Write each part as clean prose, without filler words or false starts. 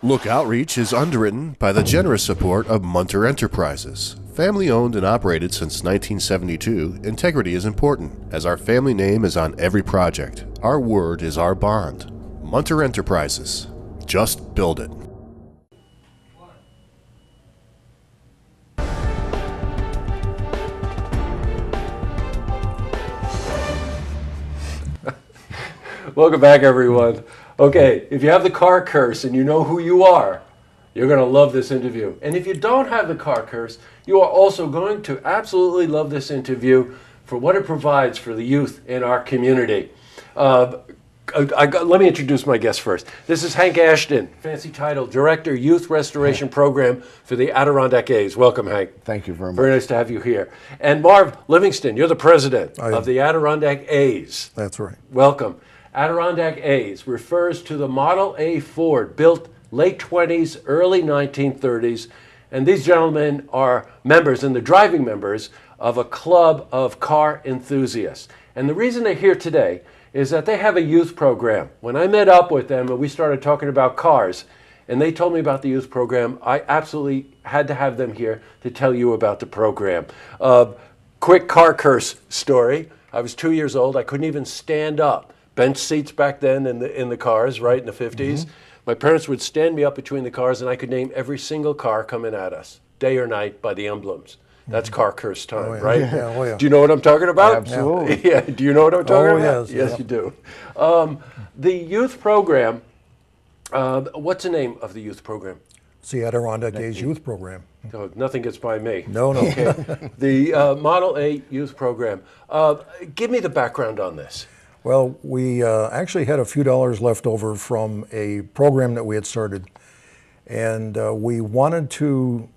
Look Outreach is underwritten by the generous support of Munter Enterprises. Family owned and operated since 1972, integrity is important, as our family name is on every project. Our word is our bond. Munter Enterprises. Just build it. Welcome back, everyone. Okay, if you have the car curse and you know who you are, you're going to love this interview. And if you don't have the car curse, you are also going to absolutely love this interview for what it provides for the youth in our community. Let me introduce my guest first. This is Hank Ashton, fancy title, Director, Youth Restoration Program for the Adirondack A's. Welcome, Hank. Thank you very much. Very nice to have you here. And Marv Livingston, you're the president of the Adirondack A's. That's right. Welcome. Adirondack A's refers to the Model A Ford built late 20s, early 1930s, and these gentlemen are members and the driving members of a club of car enthusiasts. And the reason they're here today is that they have a youth program. When I met up with them and we started talking about cars, and they told me about the youth program, I absolutely had to have them here to tell you about the program. Quick car curse story. I was 2 years old. I couldn't even stand up. Bench seats back then in the cars, right, in the 50s. Mm-hmm. My parents would stand me up between the cars, and I could name every single car coming at us, day or night, by the emblems. That's car curse time, right? Yeah, oh, yeah. Do you know what I'm talking about? Absolutely. Yeah. Do you know what I'm talking about? Yes. Yes, you do. The youth program, what's the name of the youth program? It's the Adirondack A's youth program. Oh, nothing gets by me. No. Okay. The Model A youth program. Give me the background on this. Well, we actually had a few dollars left over from a program that we had started, and we wanted to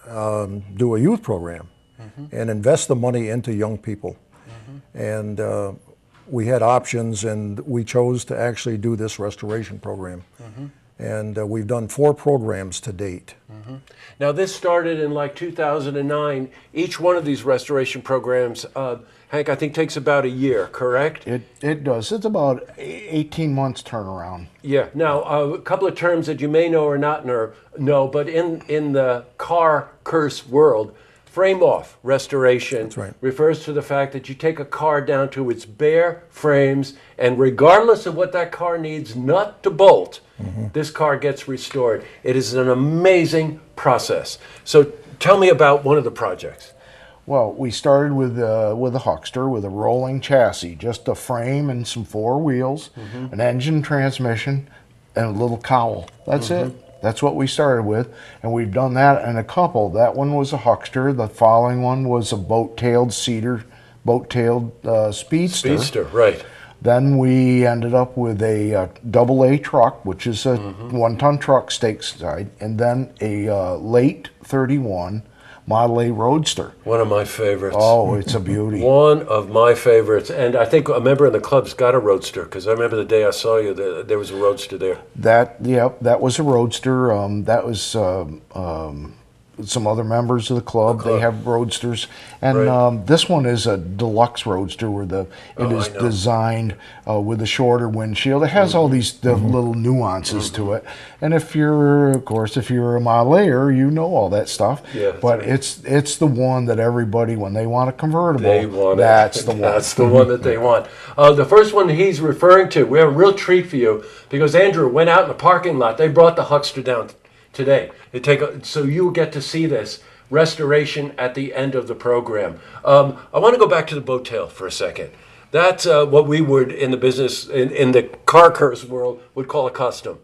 do a youth program and invest the money into young people. And we had options, and we chose to actually do this restoration program. And we've done 4 programs to date. Now, this started in like 2009. Each one of these restoration programs, Hank, I think takes about a year, correct? It does. It's about 18 months turnaround. Yeah. Now, a couple of terms that you may know or not know, but in the car curse world, frame-off restoration refers to the fact that you take a car down to its bare frames, and regardless of what that car needs, nut to bolt, this car gets restored. It is an amazing process. So tell me about one of the projects. Well, we started with a Huckster with a rolling chassis, just a frame and some 4 wheels, an engine, transmission, and a little cowl. That's it. That's what we started with, and we've done that in a couple. That one was a Huckster. The following one was a boat-tailed Speedster. Speedster, right. Then we ended up with a AA truck, which is a 1-ton truck, stake side, and then a late 31 Model A Roadster. One of my favorites. Oh, it's a beauty. One of my favorites. And I think a member in the club's got a Roadster, because I remember the day I saw you, there was a Roadster there. That was a Roadster. That was some other members of the club. They have Roadsters. And this one is a deluxe Roadster where it is designed with a shorter windshield. It has all these little nuances to it. And if you're a Model A-er, you know all that stuff. Yeah, but it's the one that everybody, when they want a convertible, that's the one. That's the one that they want. The first one he's referring to, we have a real treat for you, because Andrew went out in the parking lot. They brought the Huckster down today. So you get to see this restoration at the end of the program. I want to go back to the boat tail for a second. That's what we would, in the business, in the car curse world, would call a custom.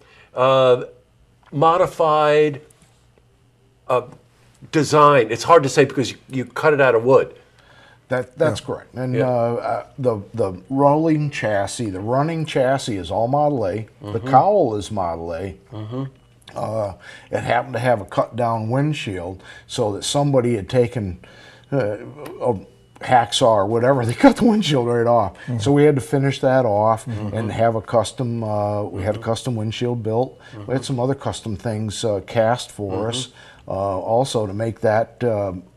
Modified design. It's hard to say because you cut it out of wood. That's correct. And the rolling chassis, the running chassis is all Model A. The cowl is Model A. It happened to have a cut-down windshield, so that somebody had taken a hacksaw or whatever, they cut the windshield right off. So we had to finish that off and have a custom, we had a custom windshield built. We had some other custom things cast for us also to make that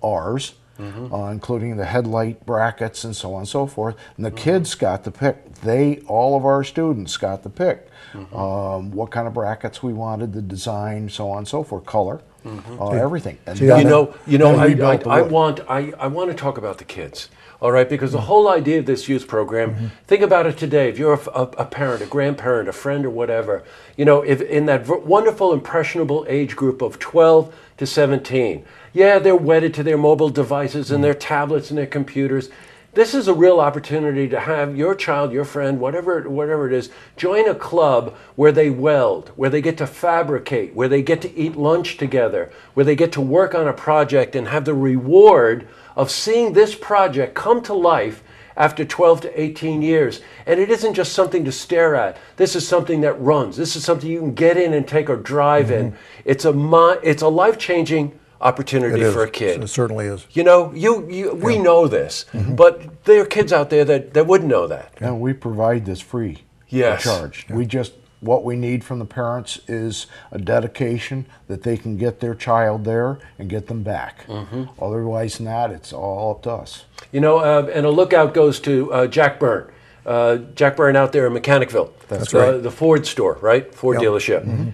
ours. including the headlight brackets and so on and so forth. And the kids got to pick. All of our students got to pick what kind of brackets we wanted, the design, so on and so forth, color, everything. And I want to talk about the kids. All right, because the whole idea of this youth program, think about it today. If you're a parent, a grandparent, a friend, or whatever, if in that wonderful, impressionable age group of 12 to 17, yeah, they're wedded to their mobile devices and their tablets and their computers. This is a real opportunity to have your child, your friend, whatever it is, join a club where they weld, where they get to fabricate, where they get to eat lunch together, where they get to work on a project and have the reward of seeing this project come to life after 12 to 18 years. And it isn't just something to stare at. This is something that runs. This is something you can get in and take a drive in. It's a life-changing opportunity for a kid. It certainly is. We know this, but there are kids out there that wouldn't know that. And we provide this free of charge. What we need from the parents is a dedication that they can get their child there and get them back. Otherwise than that, it's all up to us. And a lookout goes to Jack Byrne. Jack Byrne out there in Mechanicville. That's right. The Ford store, right? Ford dealership.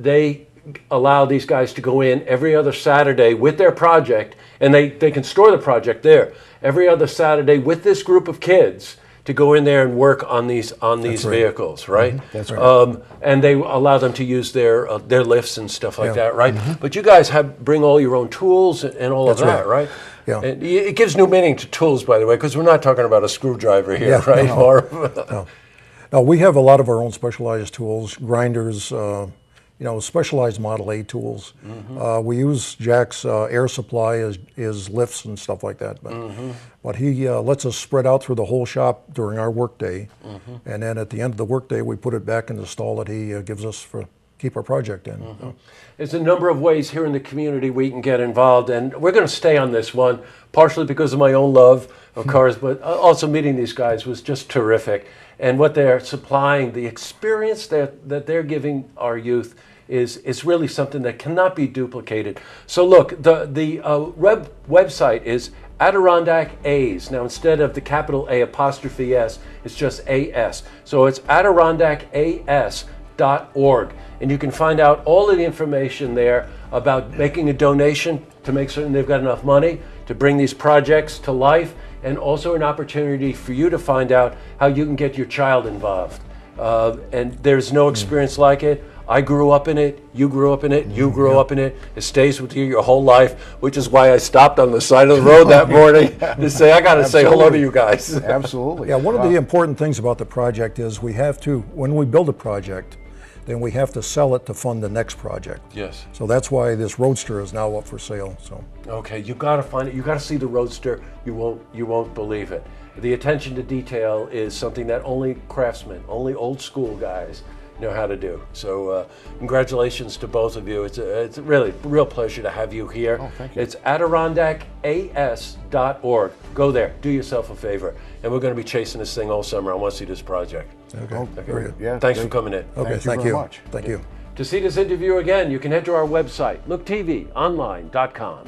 They allow these guys to go in every other Saturday with their project, and they can store the project there every other Saturday with this group of kids to go in there and work on these vehicles, right? That's right. And they allow them to use their lifts and stuff like that, right? But you guys bring all your own tools and all of that, right? Yeah. And it gives new meaning to tools, by the way, because we're not talking about a screwdriver here, right? No, we have a lot of our own specialized tools, grinders, specialized Model A tools. We use Jack's air supply as lifts and stuff like that. But he lets us spread out through the whole shop during our workday. And then at the end of the workday, we put it back in the stall that he gives us for keep our project in. There's a number of ways here in the community we can get involved, and we're going to stay on this one, partially because of my own love of cars, but also meeting these guys was just terrific. And what they're supplying, the experience that they're giving our youth is really something that cannot be duplicated. So look, the website is Adirondack A's. Now instead of the capital A apostrophe S, it's just AS. So it's AdirondackAS.org. And you can find out all of the information there about making a donation to make certain they've got enough money to bring these projects to life, and also an opportunity for you to find out how you can get your child involved. And there's no experience like it. I grew up in it, you grew up in it, you grew up in it. It stays with you your whole life, which is why I stopped on the side of the road that morning to say, I got to say hello to you guys. Absolutely. Yeah, one of the important things about the project is we have to, when we build a project, then we have to sell it to fund the next project. Yes. So that's why this Roadster is now up for sale. So. Okay, you got to find it. You got to see the Roadster. You won't believe it. The attention to detail is something that only craftsmen, only old school guys know how to do. So congratulations to both of you. It's a really real pleasure to have you here. Oh, thank you. It's AdirondackAS.org. Go there, do yourself a favor. And we're going to be chasing this thing all summer. I want to see this project. Okay. Very good. Yeah, Thanks for coming in. Okay, Thank you very much. Thank you. To see this interview again, you can head to our website, looktvonline.com.